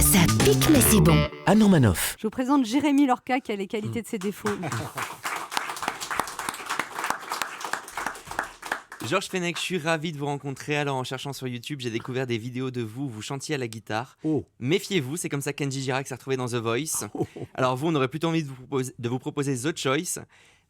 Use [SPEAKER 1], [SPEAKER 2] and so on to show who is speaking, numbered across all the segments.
[SPEAKER 1] Ça pique mais c'est bon.
[SPEAKER 2] Anne Romanoff.
[SPEAKER 3] Je vous présente Jérémy Lorca qui a les qualités de ses défauts.
[SPEAKER 4] Georges Fenech, je suis ravi de vous rencontrer. Alors en cherchant sur YouTube, j'ai découvert des vidéos de vous où vous chantiez à la guitare. Méfiez-vous, c'est comme ça que Kenji Girac s'est retrouvé dans The Voice. Alors vous, on aurait plutôt envie de vous proposer The Choice.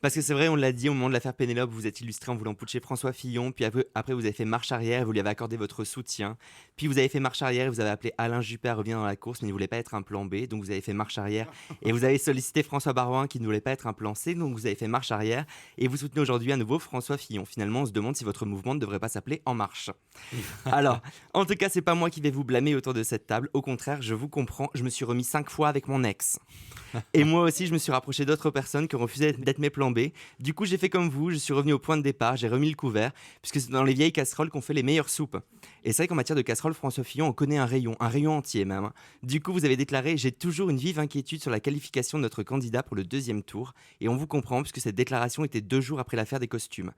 [SPEAKER 4] Parce que c'est vrai, on l'a dit, au moment de l'affaire Pénélope, vous êtes illustré en voulant putcher François Fillon, puis après vous avez fait marche arrière et vous lui avez accordé votre soutien. Puis vous avez fait marche arrière et vous avez appelé Alain Juppé à revenir dans la course, mais il ne voulait pas être un plan B, donc vous avez fait marche arrière. Et vous avez sollicité François Baroin qui ne voulait pas être un plan C, donc vous avez fait marche arrière. Et vous soutenez aujourd'hui à nouveau François Fillon. Finalement, on se demande si votre mouvement ne devrait pas s'appeler En Marche. Alors, en tout cas, c'est pas moi qui vais vous blâmer autour de cette table. Au contraire, je vous comprends, je me suis remis 5 fois avec mon ex. Et moi aussi, je me suis rapproché d'autres personnes qui ont refusé d'être mes plans B. Du coup, j'ai fait comme vous, je suis revenu au point de départ, j'ai remis le couvert, puisque c'est dans les vieilles casseroles qu'on fait les meilleures soupes. Et c'est vrai qu'en matière de casseroles, François Fillon, on connaît un rayon entier même. Du coup, vous avez déclaré « J'ai toujours une vive inquiétude sur la qualification de notre candidat pour le 2e tour ». Et on vous comprend, puisque cette déclaration était 2 jours après l'affaire des costumes.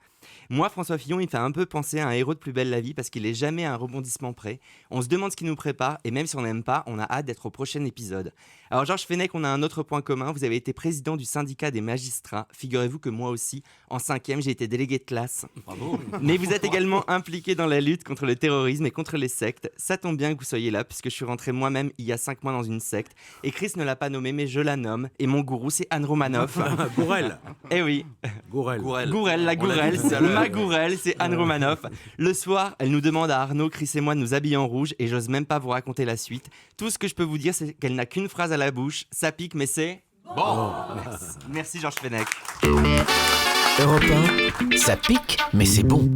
[SPEAKER 4] Moi, François Fillon, il me fait un peu penser à un héros de Plus belle la vie, parce qu'il est jamais à un rebondissement près. On se demande ce qui nous prépare, et même si on n'aime pas, on a hâte d'être au prochain épisode. Alors Georges Fenech, on a un autre point commun, vous avez été président du syndicat des magistrats. Figurez-vous que moi aussi, en 5e, j'ai été délégué de classe.
[SPEAKER 5] Bravo.
[SPEAKER 4] Mais vous êtes également impliqué dans la lutte contre le terrorisme et contre les sectes. Ça tombe bien que vous soyez là, puisque je suis rentré moi-même il y a 5 mois dans une secte. Et Chris ne l'a pas nommé, mais je la nomme. Et mon gourou, c'est Anne Romanoff.
[SPEAKER 5] Gourel.
[SPEAKER 4] Eh oui.
[SPEAKER 5] Gourel.
[SPEAKER 4] Gourel, la Gourel, c'est ma Gourel, c'est Anne Romanoff. Le soir, elle nous demande à Arnaud, Chris et moi de nous habiller en rouge et j'ose même pas vous raconter la suite. Tout ce que je peux vous dire, c'est qu'elle n'a qu'une phrase à la bouche. Ça pique, mais c'est...
[SPEAKER 5] Bon.
[SPEAKER 4] Merci Georges Fenech.
[SPEAKER 2] Europe 1, ça pique mais c'est bon.